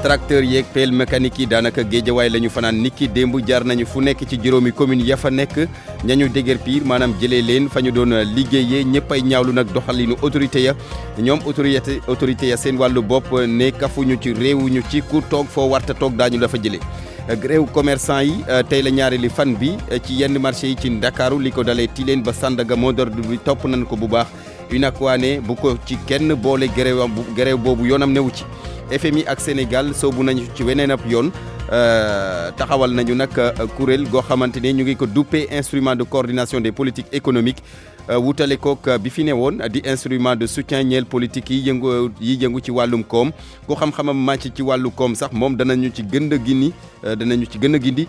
tracteur yeeg pelle mécanique yi daanaka géejawaay la ñu fanaan niki démb jaar nañu fu nekk ci juróomi commune ya fa nekk ñañu déger piir maanaam jëlee leen fa ñu doon liggéeyee ñëpp ay ñaawlu nag doxalinu autorité ya ñoom autorité ya seen wàllu bopp ne kafuñu ci réewuñu ci ku toog foo warta toog daañu la fa jëlee grève commerçant yi tey la ñaareeli fan bi ci yenn marché yi ci Ndakaaru li ko dalee Tilène ba Sandaga moo d'ordre bi topp nañ ko bu baax UNACOIS bu ko ci kenn boole grève boobu yoonam newu ci FMI ak Sénégal soobu nañu ci weneen ab yoon taxawal nañu nag kuréel goo xamante ne ñu ngi ko duppee instrument de coordination des politiques économiques wutale kook bi fi ne woon di instrument de soutien ñeel politique yi yëngu ci wàllum koom ku xam-xamam màcc ci wàllu koom sax moom danañu ci gën a gindi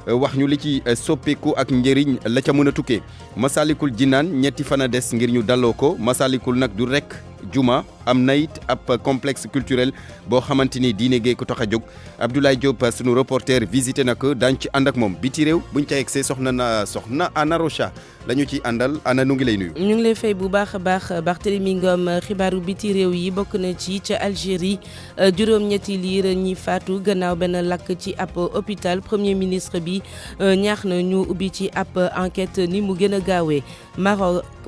wax ñu li ci soppeeku ak njëriñ la ca mën a tukkee Masalikul Jinaan ñetti fan a des ngir ñu daloo ko Masalikul nag du rek juma am na it ab complexe culturel boo xamante ni diine gee ko tax a jóg Abdoulaye Diop sunu reporter visité na ko daañu ci ànd ak moom biti réew buñ ca yegsee soxna Anna Rocha la ñu ciy àndal Anna nu ngi lay nuyu. ñu ngi lay fay bu baax a baax Barthélémy Ngom xibaaru biti réew yi bokk na ci ca Algérie juróom-ñetti liir ñi faatu gannaaw benn lakk ci ab hôpital premier ministre bi ñaax na ñu ubbi ci ab enquête ni mu gën a gaawee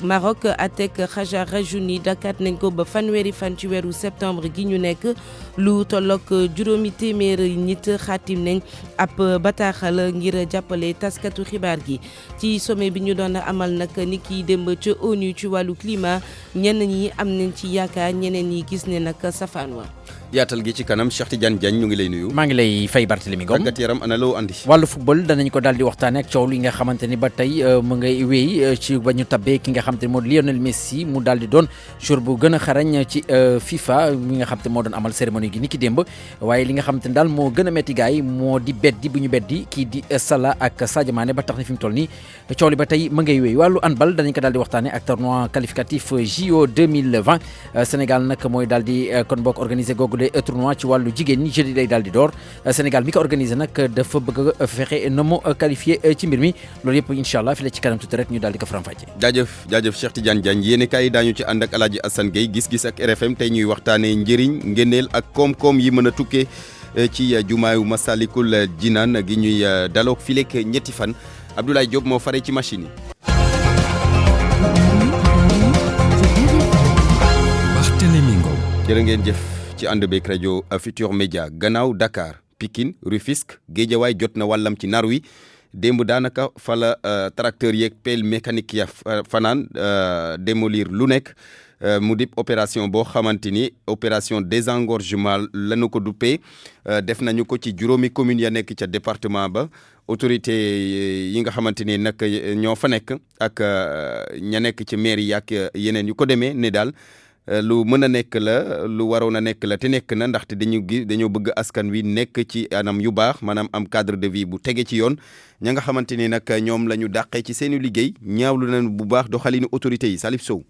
Maroc atek Khaja Rajouni dakkat nañ ko ba fanweeri fan ci weeru septembre gi ñu nekk lu tollook juróomi téeméeri nit xaatim nañ ab bataaxal ngir jàppale taskatu xibaar gi ci sommet bi ñu doon amal nag ni ki démb ca ONU ci wàllu climat ñenn ñi am nañ ci yaakaar ñeneen ñi gis ne nag safaan wa yaatal gi ci kanam Cheikh Tidiane Diagne ñu ngi lay nuyu. maa ngi lay fay Barthélémy Ngom. tàggat yaram ana loo andi. wàllu football danañ ko daal di waxtaane ak coow li nga xamante ni ba tey mu ngay wéy ci ba ñu tabbee ki nga xamante ni moo di Lionel Messi mu daal di doon joueur bu gën a xarañ ci FIFA mi nga xamante moo doon amal cérémonie gi ni ki démb waaye li nga xamante ni daal moo gën a metti gaay yi moo di beddi bu ñu beddi kii di Salah ak Sadio Mané ba tax na fi mu toll nii coow li ba tey mu ngay wéy wàllu handball danañ ko daal di waxtaane ak tournoi qualificatif JO 2020 Sénégal nag mooy daal di kon bokk organisé googu de tournoi ci wàllu jigéen ñi jeudi lay daal di door Sénégal mi ko organisé nag dafa bëgg a fexe na mu qualifié ci mbir mi loolu yëpp incha allah fi la ci kanam tuuti rek ñu daal di ko faram-fàcce. jaajëf Cheikh Tidiane Diagne yéen kaay daañu ci ànd ak El Hadj Assane Gueye gis-gis ak RFM tey ñuy waxtaanee njëriñ ngëneel ak koom-koom yi mën a tukkee ci jumaayu Masalikul Jinaan gi ñuy daloog fileek ñetti fan Abdoulaye Diop moo fare ci machine yi. Barthélémy Ngom. jërë ngeen jëf. ci ànd beeg rajo Futur Média gannaaw Dakar Pikine Rufisque Guédiawaye jot na wàllam ci nar wi démb daanaka fala tracteur yeeg pelle mécanique ya fanaan démolir lu nekk mu dib opération boo xamante ni opération désengorgement lañu ko duppee def nañu ko ci juróomi commune ya nekk ca département ba autorité yi nga xamante ni nag ñoo fa nekk ak ña nekk ci mairie yi ak yeneen yu ko demee ne daal lu mën a nekk la lu waroon a nekk la te nekk na ndaxte dañoo bëgg askan wi nekk ci anam yu baax maanaam am cadre de vie bu tege ci yoon ña nga xamante ni nag ñoom la ñu dàqee ci seeni liggéey ñaawlu nañu bu baax doxalinu autorité yi Salif Sow.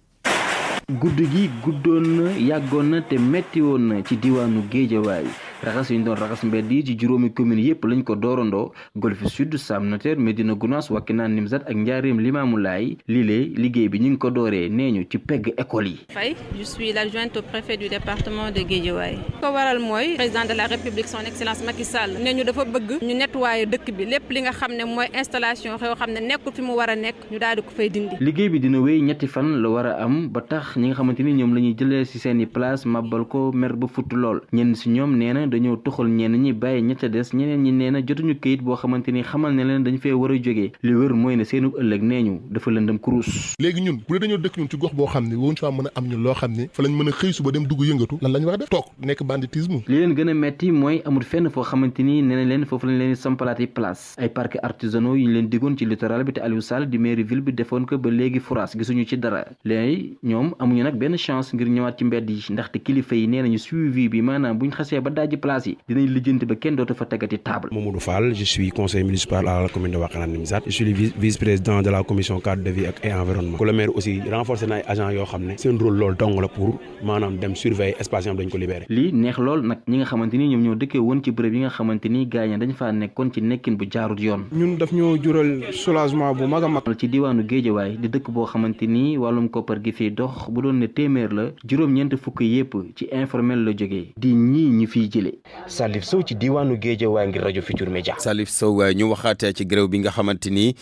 guddi gi guddoon na yàggoon na te metti woon na ci diwaanu Géejawaay raxas yi ñu doon raxas mbedd yi ci juróomi commune yépp lañ ko doorandoo Golf Sud Sam Notaire Médina Gounass Wakhinane Nimzatt ak Njaaréem Limamoulaye lii liggéey bi ñu ngi ko dooree nee ñu ci pegg école yi. Faye, je suis l'adjointe au préfet du département de Guédiawaye. ko waral mooy président de la République son excellence Macky Sall ne ñu dafa bëgg ñu nettoyer dëkk bi lépp li nga xam ne mooy installation yoo xam ne nekkul fi mu war a nekk ñu daal di ko fay dindi. liggéey bi dina wéy ñetti fan la war a am ba tax ñi nga xamante ni ñoom la ñuy jëlee ci seeni place màbbal ko mer ba futt lool ñenn ci ñoom nee na dañoo toxal ñenn ñi bàyyi ñetta des ñeneen ñi nee na jotuñu këyit boo xamante ni xamal ne leen dañu fee war a jógee li wër mooy ne seenu ëllëg nee ñu dafa lëndëm kurus. léegi ñun bu dee dañoo dëkk ñun ci gox boo xam ne woon fa mën a am ñun loo xam ne fa lañ mën a xëy suba dem dugg yëngatu lan lañ war a def toog nekk banditisme. li leen gën a metti mooy amul fenn foo xamante ni nee na leen foofu lañ leen sampalaati place ay parcs artisanaux yi ñu leen diggoon ci littoral bi te Aliou Sall di mairie ville bi defoon ko ba léegi foras gisuñu ci dara léegi ñoom amuñu nag benn chance ngir ñëwaat ci mbedd yi ndaxte kilifa yi nee nañu suivi bi maanaam buñ xasee ba dajji place yi dinañ lijjanti ba kenn dootu fa tegati table. Mamadou Fall, je suis conseiller municipal à la commune de Wakhinane Nimzatt. Je suis le vice-président de la commission cadre de vie et environnement. Le maire aussi renforcé na ay agents yoo xam ne seen rôle loolu dong la pour maanaam dem surveiller espace yi dañ ko libéré. lii neex lool nag ñi nga xamante ni ñoom ñoo dëkkee woon ci bërëb yi nga xamante ni gaañ dañ faa nekkoon ci nekkin bu jaarut yoon. ñun daf ñoo jural soulagement bu mag a mag. ci diwaanu Géejawaay di dëkk boo xamante ni wàllum koppar gi fii dox bu doon ne téeméer la juróom-ñeent fukk yépp ci informel la jógee di ñii ñu fiy jëlee yile. Salif Sow ci diwaanu Guédiawaye ngir rajo Futurs Médias. Salif Sow ñu waxaat ci grève bi nga xamante ni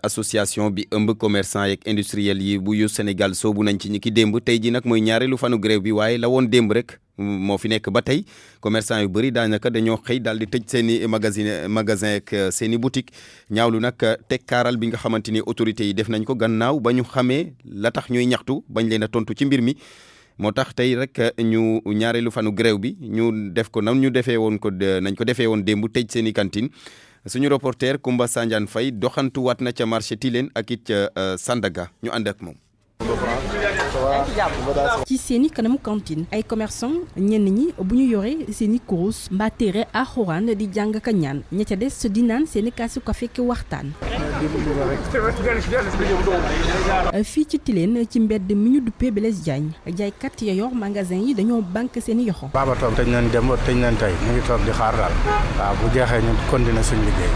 association bi ëmb commerçant yeeg industriel yi bu yu Sénégal soobu nañ ci ñi ki démb tey ji nag mooy ñaareelu fanu grève bi waaye la woon démb rek moo fi nekk ba tey commerçant yu bëri daanaka dañoo xëy daal di tëj seen i magasin ak seen i boutique ñaawlu nag tekkaaral bi nga xamante ni autorités yi def nañ ko gannaaw ba ñu xamee la tax ñuy ñaxtu bañ leen a tontu ci mbir mi moo tax tey rek ñu ñaareelu fanu grève bi ñu def ko nañ ko defee woon démb tëj seen i cantine suñu reporter Koumba Sandiane Faye doxantuwaat na ca marché Tilène ak it ca Sandaga ñu ànd ak moom. ci seeni kanamu cantine ay commerçant ñenn ñi bu ñu yoree seeni kurus mbaa téere alxuraan di jàng ka ñaan ña ca des di naan seeni kaasu kafe ki waxtaan. fii ci Tilène ci mbedd mi ñu duppee Blaise Diagne jaaykat ya yor magasin yi dañoo banque seeni yoxo. baaba toog tëj nañ dem tëj nañ tey ñu ngi toog di xaar daal waaw bu jeexee ñu continuer suñu liggéey.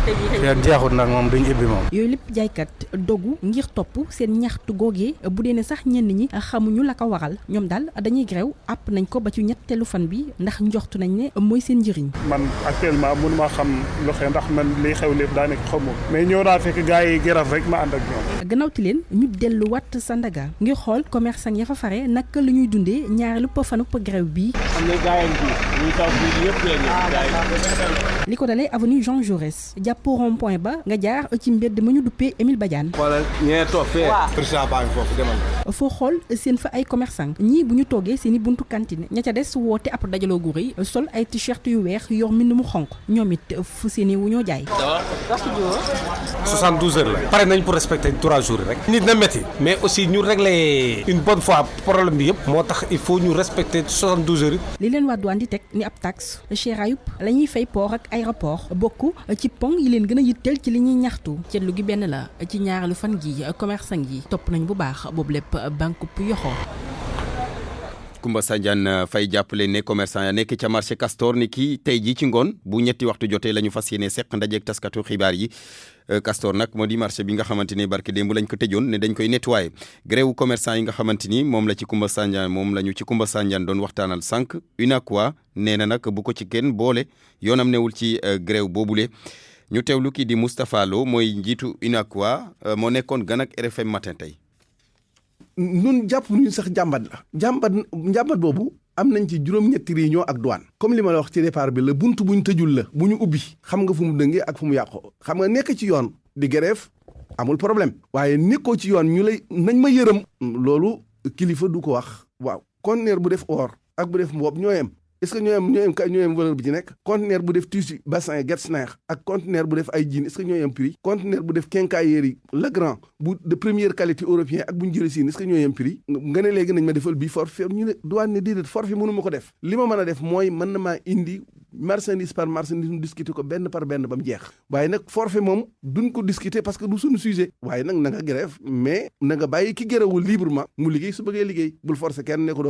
te jeexut nag moom duñ ibbi moom. yooyu lépp jaaykat dogu ngir topp seen ñaxtu googee bu dee ne sax ñenn ñi xamuñu la ko waral ñoom daal dañuy grève àpp nañ ko ba ci ñetteelu fan bi ndax njoxtu nañ ne mooy seen njëriñ. man actuellement mënu maa xam lu xew ndax man liy xew lépp daanaka xamoo mais ñëw naa fekk gars yi grève rek ma ànd ak ñoom. gannaaw Tilène ñu delluwaat Sandaga ngir xool commerçant ya fa fare naka la ñuy dundee ñaareelu fanu grève bi. am na gars yi ñuy taw fii yëpp li ko dalee avenue Jean Jaurès jàpp rond-point ba nga jaar ci mbedd ma ñu duppee Émile Badiane. xoolal ñee toog fee. président baa ngi foofu demal. foo xool seen fa ay commerçant ñii bu ñu toogee seen i buntu cantine ña ca des woote ab dajaloo gu rëy sol ay t-shirt yu weex yor mbind mu xonq ñoom it fu seen i wu ñoo jaay. 72 heures la. pare nañ pour respecter 3 jours rek. nit na métti mais aussi ñu régler une bonne fois problème bi yëpp. moo tax il faut ñu respecter 72 heures. li leen waa douane di teg ni ab taxe cher ayub la ñuy fay port ak aéroport bokk ci pont yi leen gën a yitteel ci li ñuy ñaxtu ceetlu gi benn la ci ñaareelu fan gi commerçant yi topp nañ bu baax boobu lépp banque pu yoxoo. Koumba Sandiane Faye jàppale ne commerçant ya nekk ca marché Castor ni kii tey jii ci ngoon bu ñetti waxtu jotee la ñu fas yéene seq ndajeek taskatu xibaar yi Castor nag moo di marché bi nga xamante ni barke démb lañ ko tëjoon ne dañ koy nettoyer gréewu commerçant yi nga xamante ni moom la ci Koumba Sandiane doon waxtaanal sànq UNACOIS nee na nag bu ko ci kenn boole yoonam newul ci gréew boobule ñu teewlu kii di Moustapha Lo mooy njiitu UNACOIS moo nekkoon gan ak RFM matin tey. ñun jàpp ñu sax jàmbat la jàmbat boobu am nañ ci juróom-ñetti réunion ak douane comme li ma la wax ci départ bi la buntu buñ tëjul la bu ñu ubbi xam nga fu mu dëngee ak fu mu yàqoo xam nga nekk ci yoon di grève amul problème waaye nekkoo ci yoon ñu lay nañ ma yërëm loolu kilifa du ko wax waaw conteneur bu def or ak bu def mboob ñoo yem est-ce que ñoo yem valeur bi ci nekk conteneur bu def tissu bassin Getzner ak conteneur bu def ay jean est-ce que ñoo yem prix conteneur bu def quincaillerie Legrand bu de première qualité européen ak bu ñu jëlee siin est-ce que ñoo yem prix nga ne léegi nañ ma defal bii forfait ñu ne douane ne déedéet forfait mënu ma ko def li ma mën a def mooy mën na maa indi marchandise par marchandise ñu discuter ko benn par benn ba mu jeex waaye nag forfait moom duñ ko discuter parce que du suñu sujet waaye nag na nga grève mais na nga bàyyi ki gërëwul librement mu liggéey su bëggee liggéey bul forcer kenn ne ko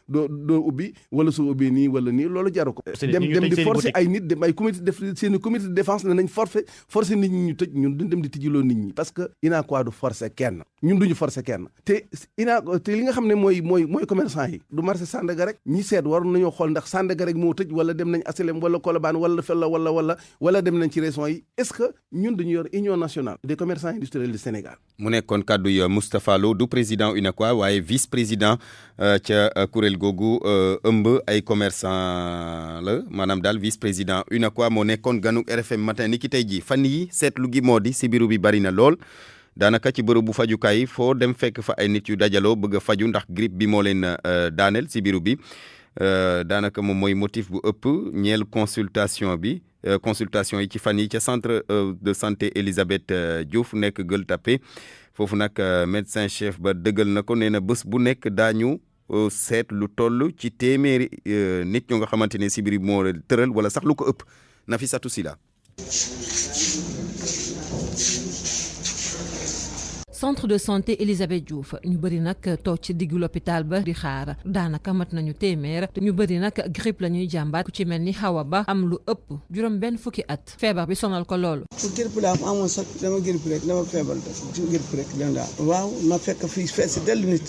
doo ubbi wala su ubbi nii wala nii loolu jaru ko dem di forcer ay nit dem ay comité def seen comité de défense ne nañ forcer nit ñi ñu tëj ñun duñ dem di tijjiloo nit ñi parce que UNACOIS du forcer kenn ñun duñu forcer kenn te li nga xam ne mooy commerçant yi du marché Sandaga rek ñi seet war nañoo xool ndax Sandaga rek moo tëj wala dem nañ HLM wala Colobane wala Fella wala dem nañ ci régions yi est-ce que ñun dañu yor union nationale des commerçants industriels du Sénégal. mu nekkoon kàddu yi Moustapha Lo du président UNACOIS waaye vice président ca kuréel googu ëmb ay commerçant la maanaam daal vice président UNACOIS moo nekkoon ganuk RFM matin ni ki tey jii fan yi seetlu gi moo di sibiru bi bari na lool. daanaka ci bërëb bu fajukaay foo dem fekk fa ay nit yu dajaloo bëgg a faju ndax grippe bi moo leen daaneel sibiru bi daanaka moom mooy motif bu ëpp ñeel consultation yi ci fan yi ca centre de santé Elisabeth Diouf nekk Gueule Tapée foofu nag médecin chef ba dëggal na ko nee na bés bu nekk daañu seet lu toll ci téeméeri nit ñu nga xamante ne sibiru bi moo tëral wala sax lu ko ëpp Nafissatou Sila. centre de santé Elisabeth Diouf ñu bëri nag toog ci diggu l'hôpital ba di xaar daanaka mat nañu téeméer ñu bëri nag grippe la ñuy jàmbaat ku ci mel ni Hawa Ba am lu ëpp juróom benn fukki at feebar bi sonal ko loolu. pour grippe laa amoon sax dama grippe rek dama feebar grippe rek leen daal. waaw ma fekk fii fees dellu nit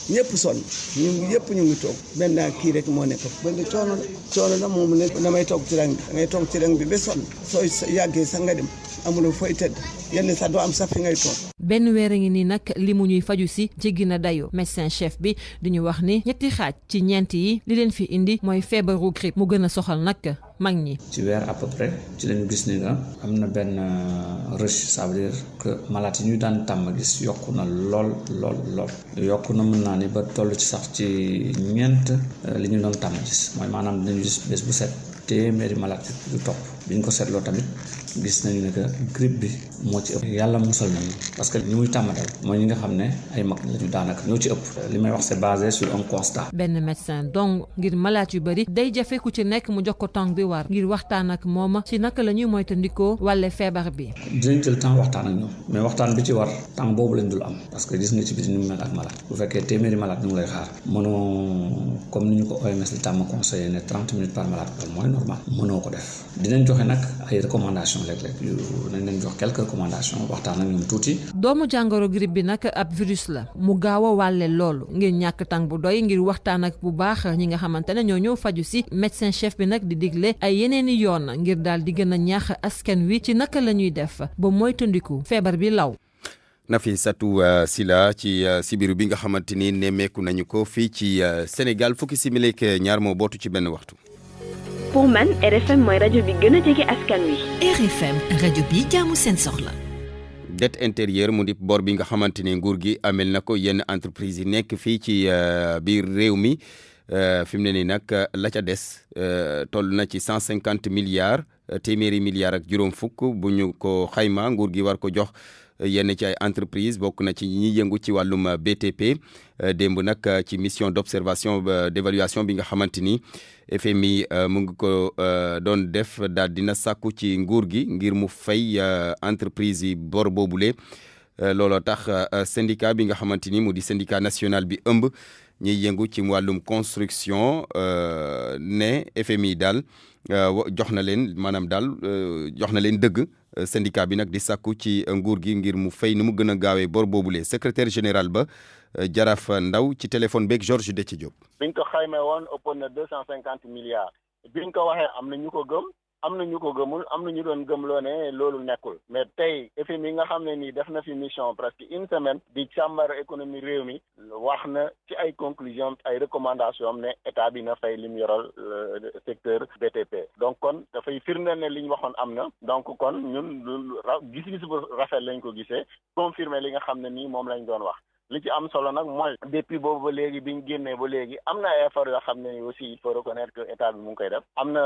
ñëpp sonn ñu yëpp ñu ngi toog benn kii rek moo nekk benn coono la moom ne damay toog ci rang bi da ngay toog ci rang bi ba sonn sooy yàggee sax nga dem amuloo fooy tëdd yenn sax doo am sax fi ngay toog. benn weer a ngi nii nag li mu ñuy faju si jéggi na dayo médecin chef bi di ñu wax ni ñetti xaaj ci ñeent yi li leen fi indi mooy feebaru grippe mu gën a soxal nag mag ñi. ci weer à peu près ci lañu gis ni nga am na benn rush ça veut dire que malade yi ñu daan tàmm gis yokku na lool yokku na mën naa ni ba toll ci sax ci ñeent li ñu doon tàmm gis mooy maanaam dinañu gis bés bu set téeméeri malade yu topp bi ñu ko seetloo tamit gis nañu ne que grippe bi moo ci ëpp yàlla musal nañu parce que ñi muy tàmm dal mooy ñi nga xam ne ay mag lañu daanaka ñoo ci ëpp li may wax c'est basé sur un constat. benn médecin donc ngir malade yu bëri day jafe ku ci nekk mu jox ko temps bi war ngir waxtaan ak moom ci naka la ñuy moytandikoo wàlle feebar bi. dinañ jël temps waxtaan ak ñoom mais waxtaan bi ci war temps boobu lañ dul am parce que gis nga ci biti ni mu mel ak malade bu fekkee téeméeri malade ñu ngi lay xaar mënoo comme ni ñu ko OMS di tàmm conseillé ne 30 minutes par malade loolu mooy normal mënoo ko def dinañ joxe nag ay recommandations léeg-léeg yu nañ leen jox quelques recommandations waxtaan ak ñoom tuuti. doomu jàngoro grippe bi nag ab virus la mu gaaw a wàlle loolu ngir ñàkk tàng bu doy ngir waxtaan ak bu baax ñi nga xamante ne ñoo ñëw faju si médecin chef bi nag di digle ay yeneeni yoon ngir daal di gën a ñaax askan wi ci naka la ñuy def ba moytandiku feebar bi law. Nafissatou Sylla ci sibiru bi nga xamante ni nemmeeku nañu ko fii ci Sénégal fukki simili ak ñaar moo bootu ci benn waxtu. pour man RFM mooy rajo bi gën a jege askan wi. RFM rajo bi jaamu seen soxla. dette intérieure mu di bor bi nga xamante ni nguur gi amel na ko yenn entreprise yi nekk fii ci biir réew mi fi mu ne nii nag la ca des toll na ci 150 milliards téeméeri milliards ak juróom fukk bu ñu ko xayma nguur gi war ko jox yenn ci ay entreprise bokk na ci ñi yëngu ci wàllum BTP démb nag ci mission d'observation d'évaluation bi nga xamante ni FMI mu ngi ko doon def daal dina sàkku ci nguur gi ngir mu fay entreprise yi bor boobule looloo tax syndicat bi nga xamante ni mu di syndicat national bi ëmb ñiy yëngu ci wàllum construction ne FMI daal jox na leen maanaam daal jox na leen dëgg syndicat bi nag di sàkku ci nguur gi ngir mu fay ni mu gën a gaawee bor boobule secrétaire général ba Jaraaf Ndaw ci téléphone beeg Georges Dethié Diop. biñ ko xaymee woon ëppoon na 250 milliards biñ ko waxee am na ñu ko gëm am na ñu ko gëmul am na ñu doon gëmloo ne loolu nekkul mais tey FMI nga xam ne nii def na fi mission presque une semaine di càmbar économie réew mi wax na ci ay conclusion ay recommandation am ne état bi na fay lim yoral secteur BTP donc kon dafay firndeel ne li ñu waxoon am na donc kon ñun gis-gis bu rafet lañ ko gisee confirmer li nga xam ne nii moom lañ doon wax. li ci am solo nag mooy depuis boobu ba léegi biñ génnee ba léegi am na ay effort yoo xam ne aussi il faut reconnaître que état bi mu ngi koy def am na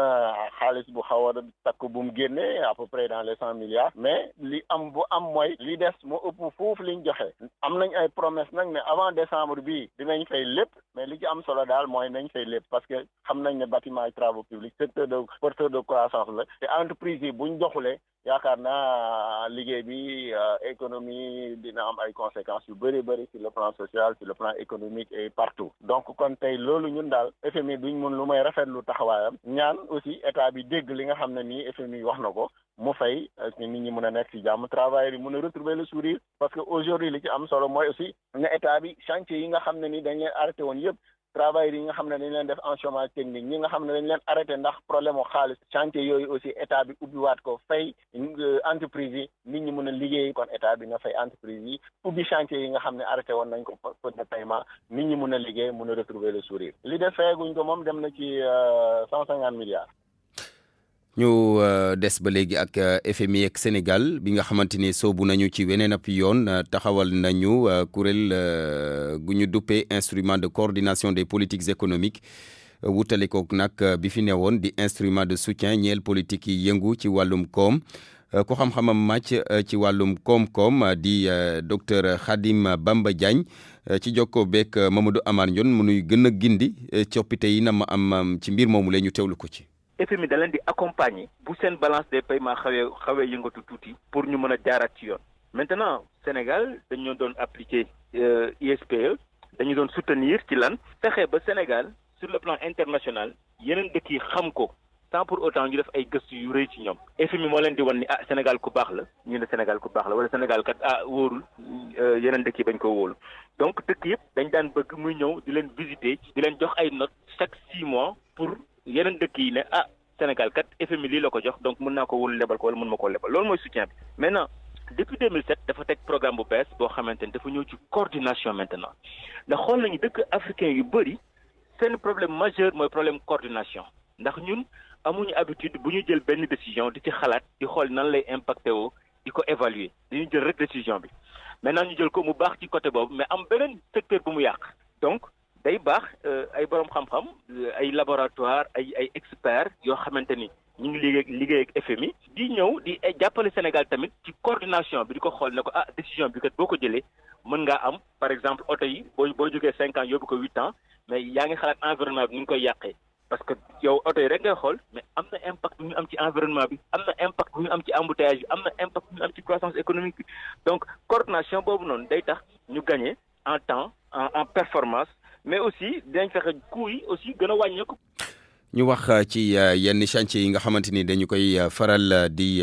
xaalis bu xaw a takk bu mu génnee à peu près dans les 100 milliards mais li am bu am mooy li des moo ëpp foofu liñ joxe am nañ ay promesse nag ne avant décembre bii dinañ fay lépp mais li ci am solo daal mooy nañ fay lépp parce que xam nañ ne bâtiment et travaux publics secteur de porteur de croissance la te entreprise yi buñ doxulee yaakaar naa liggéey bi économie dina am ay conséquences yu bëri sur le plan social sur le plan économique et partout donc kon tey loolu ñun daal FMI duñ mun lu may rafetlu taxawaayam ñaan aussi état bi dégg li nga xam ne nii FMI wax na ko mu fay nit ñi mën a nekk ci jàmm travailleurs yi mën a retrouver le sourire parce que aujourd'hui li ci am solo mooy aussi ne état bi chantier yi nga xam ne nii dañ leen arrêté woon yëpp travailleurs yi nga xam ne dañ leen def en chômage technique ñi nga xam ne dañ leen arrêté ndax problème u xaalis chantier yooyu aussi état bi ubbiwaat ko fay entreprise yi nit ñi mën a liggéey kon état bi nga fay entreprise yi ubbi chantier yi nga xam ne arrêté woon nañ ko faute de paiement nit ñi mën a liggéey mën a retrouver le sourire li def fayaguñ ko moom dem na ci 150 milliards. ñu des ba léegi ak FMI ak Sénégal bi nga xamante ni soobu nañu ci weneen ab yoon taxawal nañu kuréel gu ñu duppee instrument de coordination des politiques économiques wutale ko nag bi fi newoon di instrument de soutien ñeel politique yi yëngu ci wàllum koom ku xam-xamam màcc ci wàllum koom-koom di docteur Khadim Bamba Diagne ci jokkoo beeg Mamadou Amar Ndione mu nuy gën a gindi coppite yi na ma am ci mbir moomu la ñu teewlu ko ci. FMI da leen di accompagner bu seen balance des paiements xawee yëngatu tuuti pour ñu mën a jaaraat ci yoon maintenant Sénégal dañu doon appliquer ISPE dañu doon soutenir ci lan fexe ba Sénégal sur le plan international yeneen dëkk yi xam ko sans pour autant ñu def ay gëstu yu rëy ci ñoom. FMI moo leen di wan ni Sénégal ku baax la ñu ne Sénégal ku baax la wala Sénégal kat wóorul yeneen dëkk yi bañ ko wóolu donc dëkk yëpp dañ daan bëgg muy ñëw di leen visiter di leen jox ay notes chaque 6 mois pour yeneen dëkk yi ne Sénégal kat FMI lii la ko jox donc mën naa ko wóolu lebal ko wala mën ma koo lebal loolu mooy soutien bi. maintenant depuis 2007 dafa teg programme bu bees boo xamante ni dafa ñëw ci coordination maintenant ndax xool nañu dëkk africain yu bëri seen problème majeur mooy problème coordination ndax ñun amuñu habitude bu ñu jël benn décision di ci xalaat di xool nan lay impacté woo di ko évaluer dañu jël rek décision bi maintenant ñu jël ko mu baax ci côté boobu mais am beneen secteur bu mu yàq donc day baax ay borom xam-xam ay laboratoire ay experts yoo xamante ni ñu ngi liggéey ak FMI di ñëw di jàppale Sénégal tamit ci coordination bi di ko xool ne ko décision bi kat boo ko jëlee mën ngaa am par exemple oto yi boo jógee 5 ans yóbbu ko 8 ans mais yaa ngi xalaat environnement bi ni ñu koy yàqee parce que yow oto yi rek ngay xool mais am na impact bu ñu am ci environnement bi am na impact bu ñu am ci embouteillage bi am na impact bu ñu am ci croissance économique bi donc coordination boobu noonu day tax ñu gagner en temps en performance mais aussi dinañ fexe coût yi aussi gën a wàññeeku. ñu wax ci yenn chantier yi nga xamante ni dañu koy faral di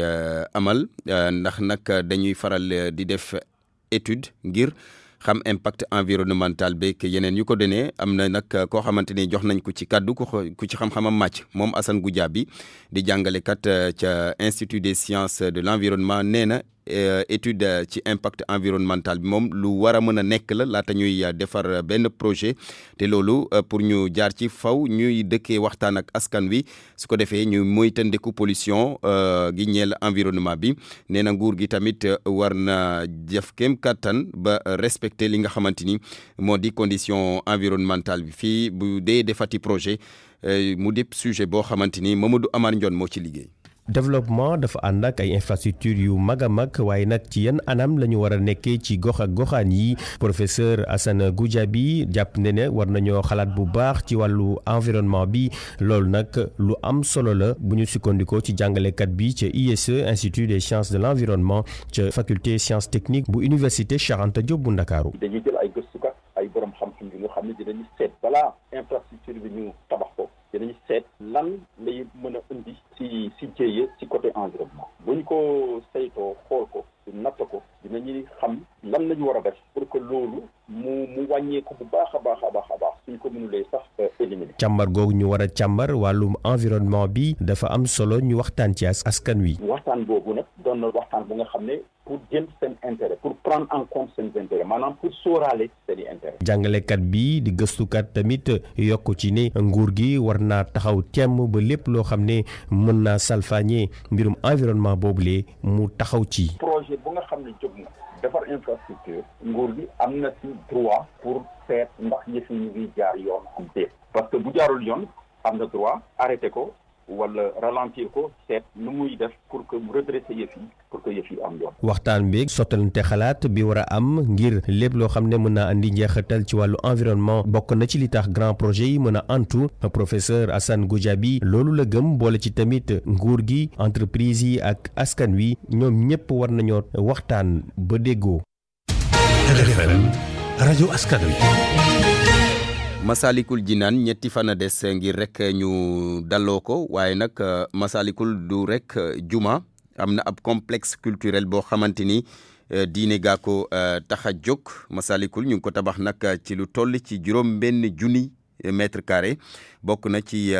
amal ndax nag dañuy faral di def étude ngir xam impact environnemental beeg yeneen yu ko donee am na nag koo xamante ni jox nañ ko ci kaddu ku ci xam-xamam màcc moom Assane Goudiaby di jàngalekat ca Institut des sciences de l'environnement nee na étude ci impact environnemental bi moom lu war a mën a nekk la laata ñuy defar benn projet te loolu pour ñu jaar ci faw ñuy dëkkee waxtaan ak askan wi su ko defee ñu moytandiku pollution gi ñeel environnement bi nee na nguur gi tamit war na def kéem kattan ba respecter li nga xamante ni moo di condition environnementale bi fii bu dee defati projet mu di sujet boo xamante ni Mamadou Amar Ndione moo ci liggéey. développement dafa ànd ak ay infrastructure yu mag a mag waaye nag ci yan anam la ñu war a nekkee ci gox ak goxaan yi professeur Assane Goudiaby jàpp ne war nañoo xalaat bu baax ci wàllu environnement bi loolu nag lu am solo la bu ñu sukkandikoo ci jàngalekat bi ca ISE Institut des sciences de l'environnement ca faculté sciences techniques bu université Cheikh Anta Diop bu Ndakaaru. dañuy jël ay gëstukat ay borom xam-xam yi nga xam ne dinañu seet balaa infrastructure bi ñu tabax ko dinañu seet lan lay mën a indi si jéeye ci côté environnement bu ñu ko saytoo xool ko natt ko dinañu xam lan la ñu war a def pour que loolu mu wàññeeku bu baax a baax suñ ko mënulee sax éliminer. càmbar googu ñu war a càmbar wàllum environnement bi dafa am solo ñu waxtaan ci askan wi. waxtaan boobu nag doon na waxtaan bu nga xam ne pour jël seen intérêt pour prendre en compte seen intérêt maanaam pour sóoraale seen intérêt. jàngalekat bi di gëstukat tamit yokk ci ne nguur gi war naa taxaw temm ba lépp loo xam ne mën naa salfaañee mbirum environnement boobule mu taxaw ci. projet bu nga xam ne jóg na defar infrastructure nguur gi am na ci droit pour seet ndax yëf yi ñu ngi jaar yoon am déet parce que bu jaarul yoon am na droit arrêté ko wala ralentir ko seet nu muy def pour que mu redresser yëf yi pour que yëf yi am yoon. waxtaan bi sottalante xalaat bi war a am ngir lépp loo xam ne mën naa andi njeexital ci wàllu environnement bokk na ci li tax grand projet yi mën a antu professeur Assane Goudiaby loolu la gëm boole ci tamit nguur gi entreprise yi ak askan wi ñoom ñëpp war nañoo waxtaan ba déggoo. RFM rajo askan wi. Masalikul Jinaan ñetti fan a des ngir rek ñu dalloo ko waaye nag Masalikul du rek juma am na ab complexe culturel boo xamante ni diine gaa ko tax a jóg Masalikul ñu ngi ko tabax nag ci lu toll ci juróom-benn junni mètre carré bokk na ci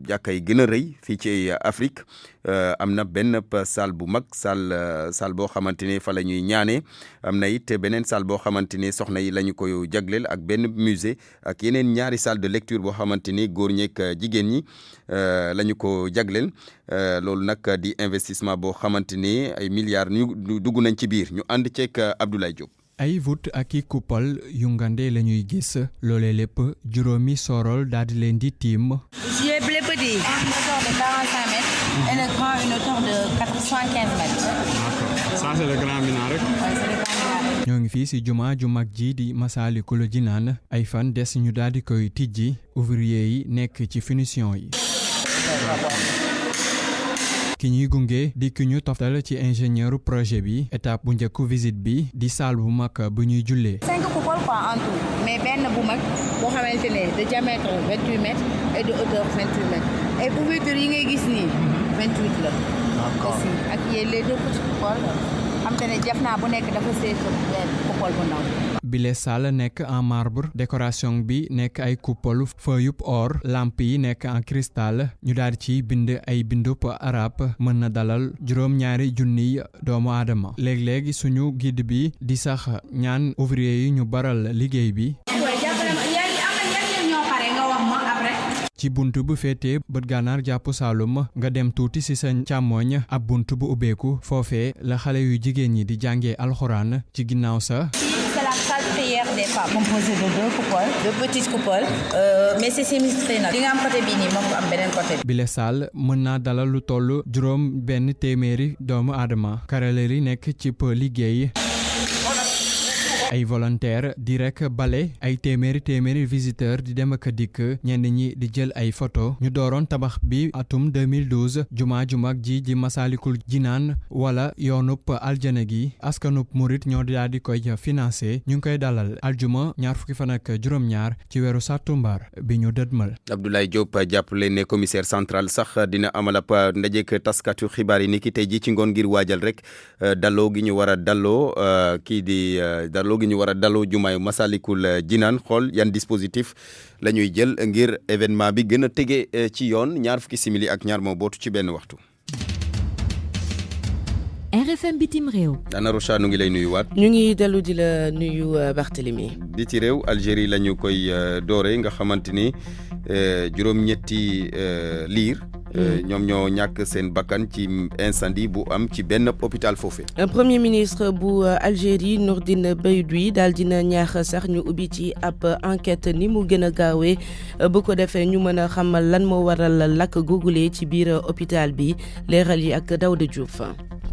jàkka yi gën a rëy fii ci Afrique am na benn salle bu mag salle boo xamante ne fa la ñuy ñaanee am na it beneen salle boo xamante ne soxna yi la ñu ko jagleel ak benn musée ak yeneen ñaari salle de lecture boo xamante ni góor ñeek jigéen ñi la ñu ko jagleel loolu nag di investissement boo xamante ni ay milliards ñu dugg nañ ci biir ñu ànd ceeg Abdoulaye Diop. ay voûte ak i coupole yu ngande la ñuy gis loolee lépp juróomi sorol daal di leen di tiim. J'ai blé petit. Une hauteur de 45 mètres et le grand une hauteur de 415 mètres. D'accord. Ça c'est le grand minaret rek. Oui, c'est le grand minaret. ñoo ngi fii si jumaa ju mag ji di Masalikul Jinaan ay fan des ñu daal di koy tijji ouvrier yi nekk ci finition yi. ki ñuy gunge di ki ñu toftal ci ingénieur projet bi étape bu njëkku visite bi di salle bu mag bu ñuy jullee. 5 coupoles quoi en tout mais benn bu mag boo xamante ne de diamètre 28 mètres et de hauteur 28 mètres et ouverture yi ngay gis nii 28 la. d'accord aussi ak yéen les deux petits coupoles xam te ne jëf naa bu nekk dafa seet benn coupole bu ndaw. bile salle nekk en marbre décoration bi nekk ay coupole feuille or lampe yi nekk en cristal ñu daal ci bind ay bindub arab mën na dalal juróom-ñaari junniy doomu aadama léeg-léeg suñu guide bi di sax ñaan ouvrier yi ñu baral liggéey bi. ci bunt bu féetee bët gànnaar jàpp Saalum nga dem tuuti ci sa càmmooñ ab bunt bu ubbeeku foofee la xale yu jigéen ñi di jàngee alxuraan ci ginnaaw sa. C'est la salle prière des femmes composée de deux coupoles, deux petites coupoles, mais c'est sémistré nag. li nga am côté bii nii moom ko am beneen côté bi. bile salle mën naa dalal lu toll juróom benn téeméeri doomu aadama carreleurs yi nekk ci liggéey. ay volontaire di rek bale ay téeméeri visiteur di dem ak dikk ñenn ñi di jël ay photo ñu dooroon tabax bi atum 2012 jumaa ju mag ji di Masaalikul Jinaan wala yoonub aljana gi askanub murit ñoo daal di koy financé ñu ngi koy dalal aljuma ñaar fukki fan ak juróom-ñaar ci weeru sàttumbar bi ñu dëdmal. Abdoulaye Diop jàppale ne commissaire central sax dina amal ab ndajeek taskatu xibaar yi ni ki tey ji ci ngoon ngir waajal rek daloo gi ñu war a daloo ñu war a daloo jumaayu Masalikul Jinaan xool yan dispositif la ñuy jël ngir événement bi gën a tege ci yoon ñaar fukki simili ak ñaar moo bootu ci benn waxtu. RFM bitim réew. Ana Rocha nu ngi lay nuyuwaat. ñu ngi dellu di la nuyu Barthélemy. biti réew Algérie la ñu koy doore nga xamante ni juróom-ñetti liir. ñoom ñoo ñàkk seen bakkan ci incendie bu am ci benn hôpital foofu. premier ministre bu Algérie Nourdine Beydoui daal dina ñaax sax ñu ubbi ci ab enquête ni mu gën a gaawee bu ko defee ñu mën a xamal lan moo waral lakk googule ci biir hôpital bi leeral yi ak Daouda Diouf.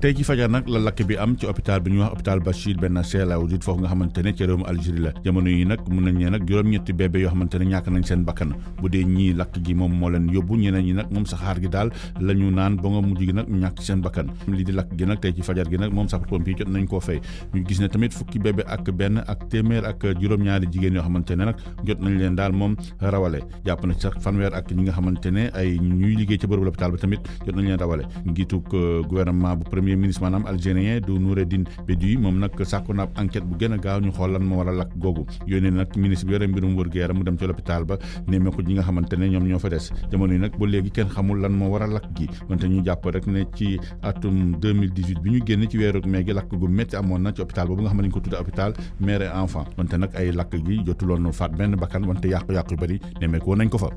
tey ci fajar nag la lakk bi am ci hôpital bi ñuy wax hôpital Bachir Ben Sallaoudite foofu nga xamante ne ci réewum Algérie la jamono yi nag mun nañ ne nag juróom-ñetti bébé yoo xamante ne ñàkk nañ seen bakkan bu dee ñii lakk gi moom moo leen yóbbu ñeneen ñi nag moom saxaar gi daal la ñu naan ba nga mujj gi nag ñàkk seen bakkan lii di lakk gi nag tey ci fajar gi nag moom sapeurs-pompiers jot nañ koo fay ñu gis ne tamit fukki bébé ak benn ak téeméer ak juróom-ñaari jigéen yoo xamante ne nag jot nañ leen daal moom rawale jàpp na sax fanweer ak ñi nga xamante ne ay ñuy liggéey ca bërëbu l'hôpital ba tamit jot nañ leen rawale njiitu gouvernement bu premier ministre maanaam algérien du Noureddine Beydoui moom nag sàkku na ab enquête bu gën a gaaw ñu xool lan moo war a lakk googu yónnee nag ministre bi yore mbirum wër-gu-yaram mu dem ci l'hôpital ba nemmeeku ñi nga xamante ne ñoom ñoo fa des jamono yi nag ba léegi kenn xamul lan moo war a lakk gi wante ñu jàpp rek ne ci atum 2018 bi ñu génn ci weeru mai gi lakk gu métti amoon na ci hôpital boobu nga xam ne ñu ko tudde hôpital mère et enfant wante nag ay lakk gi jotuloon faat benn bakkan wante yàqu-yàqu yu bëri nemmeeku woon nañ ko fa.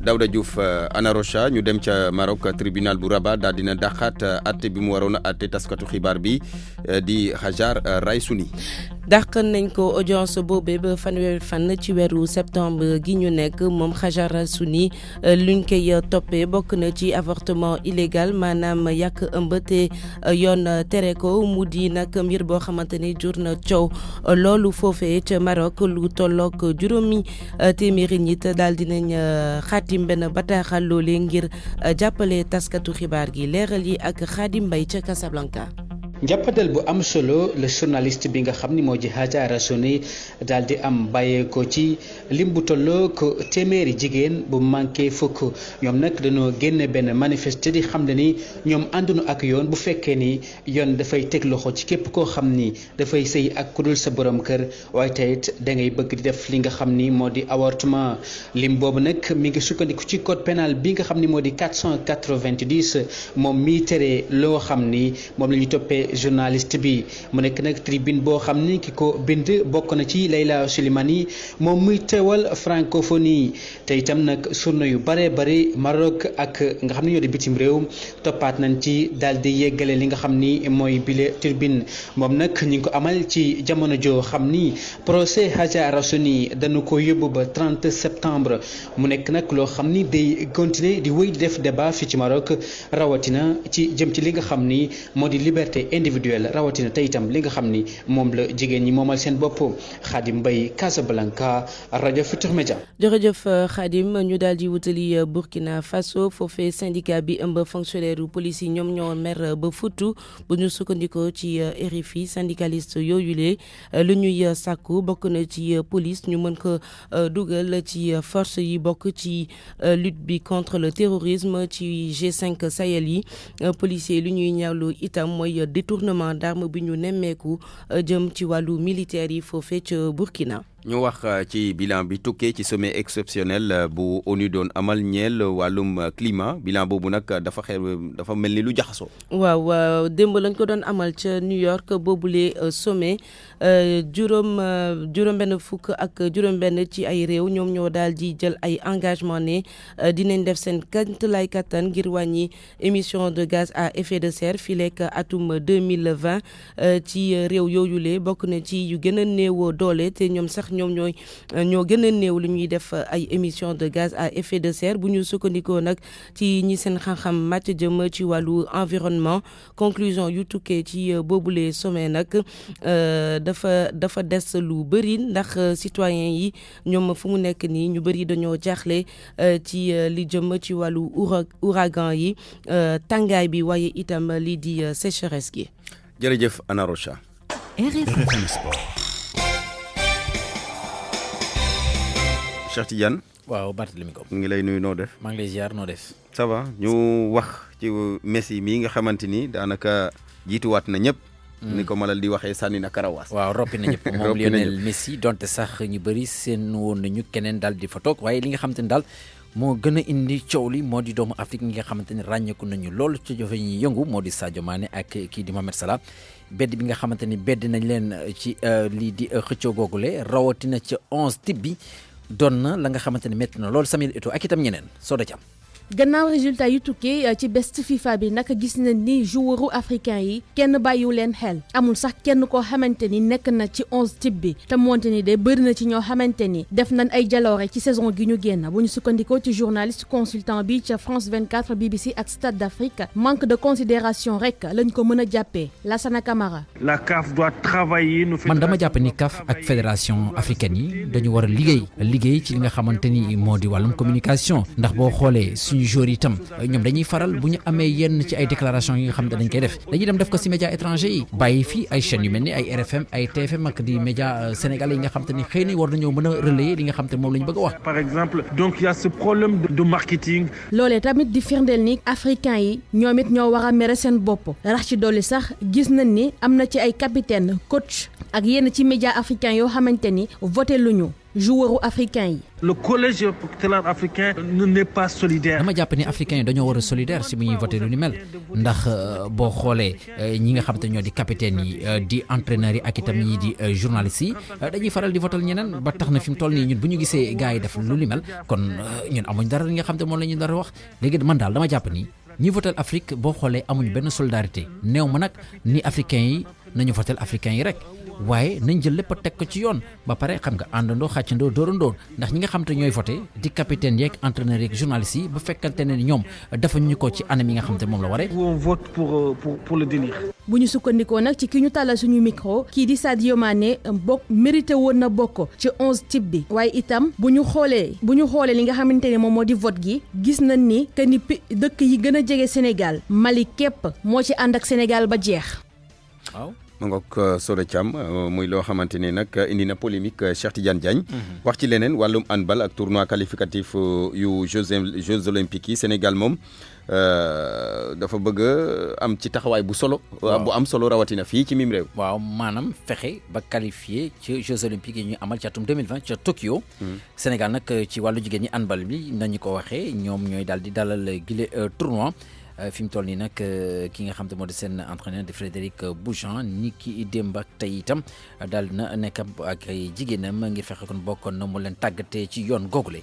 Daouda Diouf Ana Rocha ñu dem ca Maroc tribunal bu Rabat daal dina dàqaat atte bi mu waroon a atte taskatu xibaar bi di Hajar Raysouni. dàq nañ ko audience boobee ba fanweeri fan ci weeru septembre gi ñu nekk moom Hajar Raysouni luñ koy toppee bokk na ci avortement illégal maanaam yàq ëmb te yoon tere ko mu di nag mbir boo xamante ni jur na coow loolu foofee ca Maroc lu tolloog juróomi téeméeri nit daal dinañ xaatim benn bataaxal loolee ngir jàppale taskatu xibaar gi leeral yi ak Khadim Mbaye ca Casablanca. njàppandal bu am solo le journaliste bi nga xam ni moo ji Hajar Raysouni daal di am bàyyeekoo ci lim bu tolloo ko téeméeri jigéen bu manqué fukk ñoom nag dañoo génne benn manifeste di xam ne ni ñoom àndunu ak yoon bu fekkee ni yoon dafay teg loxo ci képp koo xam ni dafay sëy ak ku dul sa borom kër waaye tayit da ngay bëgg di def li nga xam ni moo di avortement lim boobu nag mi ngi sukkandiku ci code pénal bi nga xam ni moo di 490 moom mi tere loo xam ni moom la ñu toppee journaliste bi mu nekk nag tribune boo xam ni ki ko bind bokk na ci Leila Souleymane moom muy teewal francophonie te itam nag journaux yu bare Maroc ak nga xam ni ñoo di bitim réew toppaat nañ ci daal di yeggale li nga xam ni mooy bile tribune moom nag ñu ngi ko amal ci jamono joo xam ni procès Hajar Raysouni dañu ko yóbbu ba 30 septembre mu nekk nag loo xam ni day continuer di wéy di def débat fii ci Maroc rawatina ci jëm ci li nga xam ni moo di liberté individuel rawatina te itam li nga xam ni moom la jigéen ñi moomal seen bopp. Khadim Mbaye Casablanca rajo Futurs Médias. jërëjëf Khadim ñu daal di wutali Burkina Faso foofee syndicat bi ëmb fonctionnaire u police yi ñoom ñoo mer ba futtu bu ñu sukkandikoo ci RFI syndicaliste yooyule lu ñuy sàkku bokk na ci police ñu mën ko dugal ci force yi bokk ci lutte bi contre le terrorisme ci G5 Sahel yi policiers lu ñuy ñaawlu itam mooy détournement d'armes bi ñu nemmeeku jëm ci wàllu militaire yi foofee ca Burkina. ñu wax ci bilan bi tukkee ci sommet exceptionnel bu ONU doon amal ñeel wàllum climat bilan boobu nag dafa mel ni lu jaxasoo. waaw démb lañ ko doon amal ca New York boobule sommet juróom-benn fukk ak juróom-benn ci ay réew ñoom ñoo daal di jël ay engagement ne dinañ def seen kéemtalaay kattan ngir wàññi émission de gaz à effet de serre fii lekk atum 2020 ci réew yooyule bokk na ci yu gën a néew doole te ñoom sax. ñoo gën a néew lu ñuy def ay émissions de gaz à effet de serre bu ñu sukkandikoo nag ci ñi seen xam-xam màcc jëm ci wàllu environnement conclusion yu tukkee ci boobule sommet nag dafa des lu bëri ndax citoyens yi ñoom fu mu nekk nii ñu bëri dañoo jaaxle ci li jëm ci wàllu ouragan yi tàngaay bi waaye itam lii di sécheresse gi. jërëjëf Anna Rocha. RFM Sport. Cheikh Tidiane. waaw Barthélémy Ngom. ngi lay nuyu noo def. maa ngi lay ziar noo def. ça va ñu wax ci Messi mii nga xamante ni daanaka jiituwaat na ñëpp. ni ko malal di waxee sànni na karawaas. waaw roppi na ñëpp moom Lionel Messi donte sax ñu bëri seen woon nañu keneen daal di fa toog waaye li nga xamante ni daal moo gën a indi coow li moo di doomu Afrique ñi nga xamante ni ràññeeku nañu lool ci jofe ñi yëngu moo di Sadio Mané ak kii di Mohamed Salah bedd bi nga xamante ni bedd nañ leen ci lii di xëccoo googule rawatina ca 11 type bi. doon na la nga xamante ne métti na loolu Samuel Eto'o ak itam ñeneen soo da ci am. gannaaw résultat yu tukkee ci best FIFA bi naka gis nañ ni joueuru africain yi kenn bàyyiwu leen xel amul sax kenn koo xamante ni nekk na ci 11 type bi te moonte ni de bëri na ci ñoo xamante ni def nañ ay jaloore ci saison gi ñu génn bu ñu sukkandikoo ci journaliste consultant bi ca France 24 BBC ak Stade d'Afrique manque de considération rek lañ ko mën a jàppee Lassana Camara. La CAF doit travailler. man dama jàpp ni CAF ak fédération africaine yi dañu war a liggéey ci li nga xamante ni moo di wàllum communication ndax boo xoolee suñu joueurs itam ñoom dañuy faral bu ñu amee yenn ci ay déclaration yi nga xam ne dañ koy def dañuy dem def ko ci médias étrangers yi bàyyi fii ay chaînes yu mel ni ay RFM ay TFM ak di médias sénégalais yi nga xam te ni xëy na war nañoo mën a relayer li nga xam te moom la ñu bëgg a wax. Par exemple donc il y a ce problème de marketing. loolee tamit di firndeel ni africain yi ñoom it ñoo war a mere seen bopp rax ci dolli sax gis nañ ni am na ci ay capitaine coach ak yenn ci médias africains yoo xamante ni voté luñu joueurs africains yi. Le collège tutélaire africain n'est pas solidaire. dama jàpp ni africains yi dañoo war a solidaire si bu ñuy voté lu ni mel ndax boo xoolee ñi nga xam te ñoo di capitaine yi di entraîneurs yi ak itam ñi di journalistes yi dañuy faral di votal ñeneen ba tax na fi mu toll nii ñun bu ñu gisee gars yi def lu ni mel kon ñun amuñ dara li nga xam te moom la ñu dara wax léegi man daal dama jàpp ni ñi votal Afrique boo xoolee amuñ benn solidarité néew ma nag ni africains yi nañu votal africains yi rek. waaye nañ jël lépp a teg ko ci yoon ba pare xam nga àndandoo xàccandoo dóorandoo ndax ñi nga xam te ñooy voté di capitaine yeeg entraîneur yeeg journalistes yi bu fekkante ne ñoom dafa ñu ko ci anam yi nga xam te moom la waree. on vote pour le délire. bu ñu sukkandikoo nag ci ki ñu tàllal suñu micro kii di Sadio Mané bokk mérité woon na bokk ci 11 type bi waaye itam bu ñu xoolee li nga xamante ne moom moo di vote gi gis nañ ni que ni dëkk yi gën a jege Sénégal Mali képp moo ci ànd ak Sénégal ba jeex. waaw. ma ngoog Soda Thiam muy loo xamante ne nag indi na polémique Cheikh Tidiane Diagne. wax ci leneen wàllum handball ak tournoi qualificatif yu Jeux olympiques yi Sénégal moom dafa bëgg am ci taxawaay bu am solo rawatina fii ci mim réew. waaw maanaam fexe ba qualifié ci Jeux olympiques yi ñu amal ci atum 2020 ca Tokyo. Sénégal nag ci wàllu jigéen ñi handball bi nañu ko waxee ñoom ñooy daal di dalal gile tournoi. fi mu toll nii nag ki nga xam te moo di seen entraîneur di Frédéric Bouchan ni ki démb ak tey itam daal na nekk ak jigéenam ngir fexe kon bokkoon na mu leen tàggatee ci yoon googule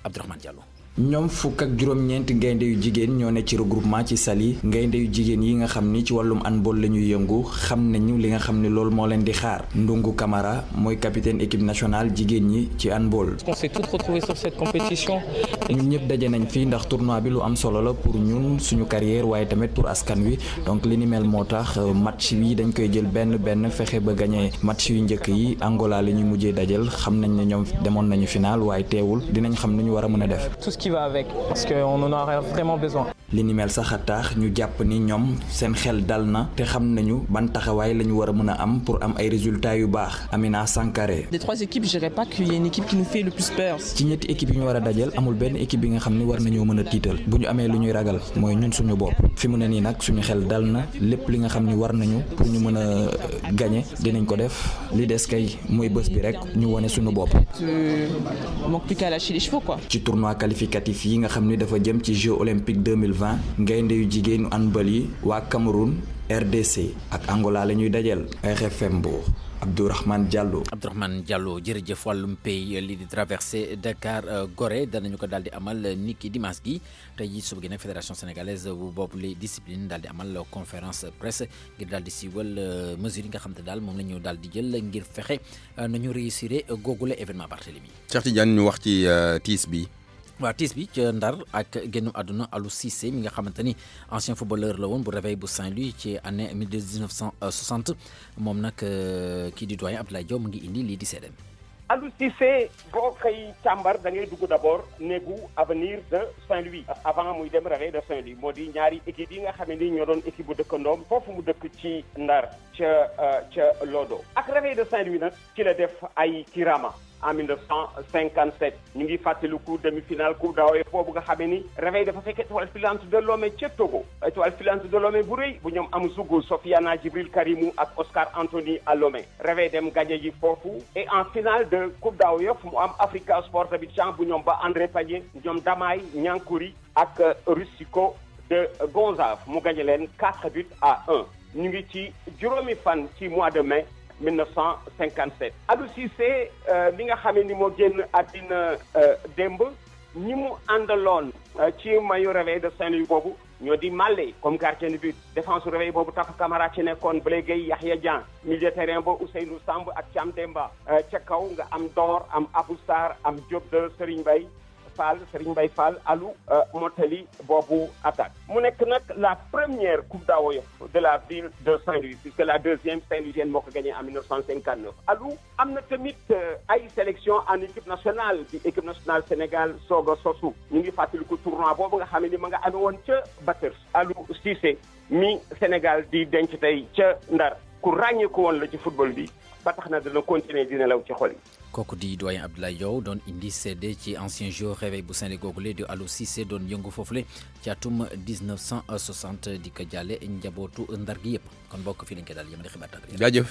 Abdourahmane Diallo. ñoom fukk ak juróom-ñeenti gaynde yu jigéen ñoo ne ci regroupement ci Saly gaynde yu jigéen yi nga xam ni ci wàllum handball la ñuy yëngu xam nañu li nga xam ni loolu moo leen di xaar Ndungu Camara mooy capitaine équipe nationale jigéen ñi ci handball. On s'est tous retrouvés sur cette compétition. ñun ñëpp daje nañ fi ndax tournoi bi lu am solo la pour ñun suñu carrière waaye tamit pour askan wi donc li ni mel moo tax match yi dañ koy jël benn fexe ba gagné match yu njëkk yi Angola la ñuy mujjee dajal xam nañ ne ñoom demoon nañu final waaye teewul dinañ xam nu ñu war a mën a def. Tout ce qui va avec parce que on en a vraiment besoin. li ni mel sax a tax ñu jàpp ni ñoom seen xel dal na te xam nañu ban taxawaay la ñu war a mën a am pour am ay résultats yu baax Amina Sankaré. Des 3 équipes, je dirais pas qu'il y ait une équipe qui nous fait le plus peur. ci ñetti équipe yi ñu war a dajal amul benn équipe bi nga xam ni war nañoo mën a tiital bu ñu amee lu ñuy ragal mooy ñun suñu bopp fi mu ne nii nag suñu xel dal na lépp li nga xam ni war nañu pour ñu mën a gagner dinañ ko def li des kay mooy bés bi rek ñu wone suñu bopp. manque plus qu'à lâcher les chevaux quoi. ci tournoi qualificatif yi nga xam ni dafa jëm ci Jeux olympiques 2020 gaynde yu jigéenu handball yi waa Cameroun RDC ak Angola la ñuy dajal RFM Mbour Abdourahmane Diallo. Abdourahmane Diallo jërëjëf wàllum pays li di traversée Dakar Gorée danañu ko daal di amal niki dimanche gi tey jii suba gi nag fédération sénégalaise bu boobu les disciplines daal di amal conférence presse ngir daal di siiwal mesures yi nga xam te daal moom la ñu daal di jël ngir fexe nañu réussir googule événement Barthélémy. Cheikh Tidiane ñu wax ci tiis bi. waaw tiis bi ca Ndar ak génnu àdduna Aliou Cissé mi nga xamante ni ancien footballeur la woon bu Réveil bu Saint-Louis ci année 1960 moom nag kii di doyen Abdoulaye Diop mu ngi indi lii di seedem. Aliou Cissé boo koy càmbar da ngay dugg d'abord néegu avenir de Saint-Louis avant muy dem Réveil de Saint-Louis moo di ñaari équipe yi nga xam ne ni ñoo doon équipe bu dëkkandoom foofu mu dëkk ci Ndar ca Lodo ak Réveil de Saint-Louis nag ci la def ay kirama en 1957 ñu ngi fàttaliku demi-finale coupe d'Afrique boobu nga xamee ni Réveil dafa fekk étoile filante de Lomé ca Togo étoile filante de Lomé bu rëy bu ñoom Amzougou Sofiana Djibril Karimou ak Oscar Anthony à Lomé Réveil dem gagné ji foofu et en finale de coupe d'Afrique mu am Africa Sport Abidjan bu ñoom ba André Pagné ñoom Damaye Niankouri ak Rustico de Gonzave mu gagné leen 4-1 ñu ngi ci juróomi fan ci mois de mai 1957 Aliou Cissé bi nga xamee ni moo génn àddina démb ñi mu àndaloon ci mayu Réveil de Saint-Louis boobu ñoo di Malé comme gardien de but défense Réveil boobu Tafa Camara ci nekkoon Blé Gueye Yahya Dieng milieu terrain ba Ousseynou Samb ak Thiam Demba ca kaw nga am Dor am Abou Sarr am Diop de Serigne Mbaye Fall Aliou Mottali boobu attaque mu nekk nag la première coupe d'Afrique de la ville de Saint-Louis puisque la deuxième Saint-Louisienne moo ko gagné en 1959 Aliou am na tamit ay sélection en équipe nationale di équipe nationale Sénégal soog a sosu ñu ngi fàttaliku tournoi boobu nga xam ne ni ma nga amee woon ca Batters Aliou Cissé mi Sénégal di denc tey ca Ndar ku ràññeeku woon la ci football bi ba tax na dana continuer di nelaw ci xol yi. kooku di doyen Abdoulaye Diop doon indi seede ci ancien joueur Réveil bu Saint-Louis googule di Aliou Cissé doon yëngu foofule ci atum 1960 di ko jàlle njabootu Ndar gi yëpp kon bokk fii lañ koy daal yéen a xibaar tàggat. jaajëf